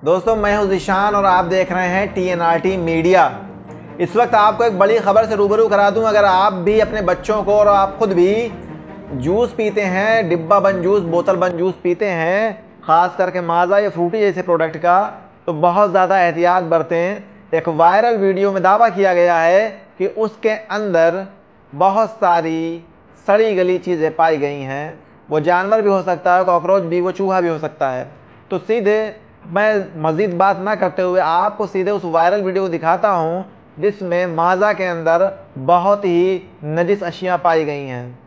दोस्तों मैं हूं ज़ीशान और आप देख रहे हैं TNRT मीडिया। इस वक्त आपको एक बड़ी खबर से रूबरू करा दूं। अगर आप भी अपने बच्चों को और आप खुद भी जूस पीते हैं, डिब्बा बंद जूस, बोतल बंद जूस पीते हैं, ख़ास करके माज़ा या फ्रूटी जैसे प्रोडक्ट का, तो बहुत ज़्यादा एहतियात बरतें। एक वायरल वीडियो में दावा किया गया है कि उसके अंदर बहुत सारी सड़ी गली चीज़ें पाई गई हैं। वो जानवर भी हो सकता है, कॉकरोच भी, वो चूहा भी हो सकता है। तो सीधे मैं मज़ीद बात ना करते हुए आपको सीधे उस वायरल वीडियो को दिखाता हूँ जिसमें माज़ा के अंदर बहुत ही नजिस अशियाँ पाई गई हैं।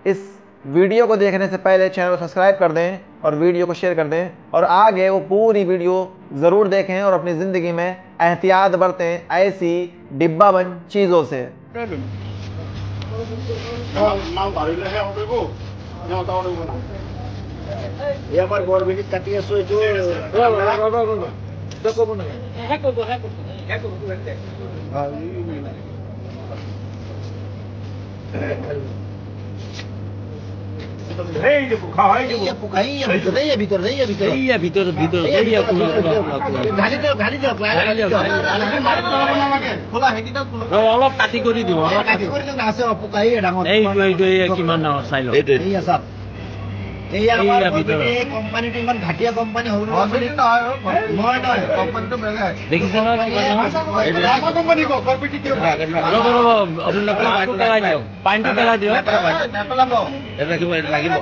इस वीडियो को देखने से पहले चैनल को सब्सक्राइब कर दें और वीडियो को शेयर कर दें और आगे वो पूरी वीडियो ज़रूर देखें और अपनी ज़िंदगी में एहतियात बरतें ऐसी डिब्बा बंद चीज़ों से। এবার বরবিটি কাটি আছো এটো তো কব না হ্যাঁ কব এই যে খাওয়াই যে পুকাই ভিতর গালি দাও খোলা হেডি দাও অলপ কাটি কৰি দিব কাটি কৰি না আছে পুকাই ডাঙৰ এই কিমান ডাঙৰ চাইলো এই আছে এই কোম্পানিটো ইমান ঘাটিয়া কোম্পানি হ'ল নহয় কোম্পানিটো বেলেগ দেখিছ না ডাঙৰ কোম্পানি কৰ্পোৰেট কিয় পাইনটো পেলাই দিও নেপেলাব লাগিব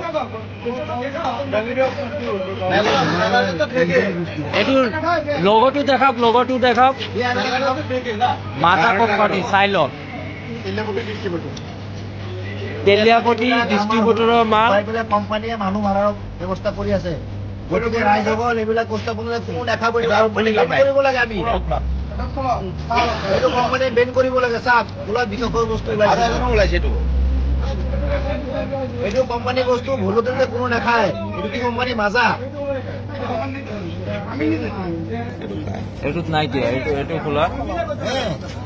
এটো লগটো দেখাওক মাথা কোম্পানি চাই লওক তেলিয়াপটি ডিস্ট্ৰিবিউটৰৰ মাল কোম্পানীয়ে মানুহ মাৰাৰ ব্যৱস্থা কৰি আছে। গতিকে ৰাইজসকল এইবিলাক কষ্ট কৰিলে কোনো দেখাব কৰিব লাগে। আমি এইটো কোম্পানীয়ে বেন কৰিব লাগে। চাওক ওলা বিকল্প বস্তু ওলাইছে এইটো কোম্পানী বস্তু ভুলতে যে কোনো নাখায়। এইটো কি কোম্পানী মাজা এইটোত নাই দিয়া। এইটো খোলা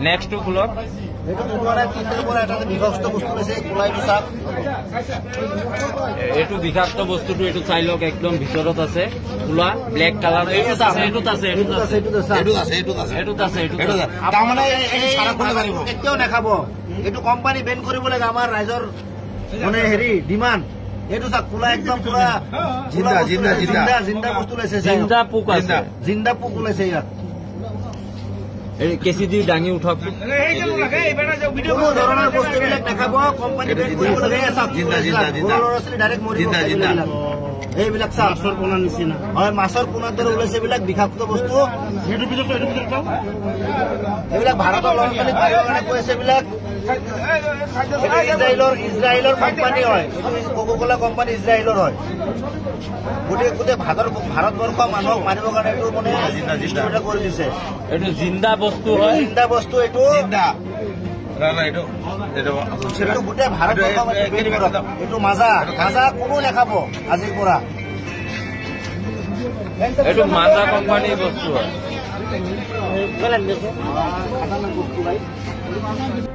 নেক্সটটো খোলা এইটো বিষাক্ত বস্তুটো এইটো চাই লওক একদম ভিতৰত আছে খোলা ব্লেক কালাৰ। এতিয়াও নাখাব। এইটো কোম্পানী বেন কৰিব লাগে। আমাৰ ৰাইজৰ মানে হেৰি ডিমাণ্ড এইটো চাওক খোলা একদম পুৰা জিন্দা বস্তু ওলাইছে। জিন্দা পোক ওলাইছে ইয়াত। কেঁচি দি দাঙি উঠক। কোনো ধৰণৰ বস্তুবিলাক দেখাব কোম্পানী এইবিলাক মাছৰ পোনাৰ নিচিনা হয়। মাছৰ পোনাৰ দৰে ওলাইছে এইবিলাক বিষাক্ত বস্তু। এইবিলাক ভাৰতৰ ল'ৰা ছোৱালীক পাৰিবৰ কাৰণে কৈ আছে। এইবিলাক ইজৰাইলৰ কোম্পানী হয়। কোকা-কোলা কোম্পানী ইজৰাইলৰ হয়। গোটেই ভাৰতবৰ্ষ মানুহক মাৰিবৰ কাৰণে এইটো মানে কৰি দিছে। এইটো জিন্দা বস্তু হয়। জিন্দা বস্তু এইটো গোটেই ভাৰতবৰ্ষ এইটো মাজা কোনো নাখাব আজিৰ পৰা। এইটো মাজা কোম্পানীৰ বস্তু হয়।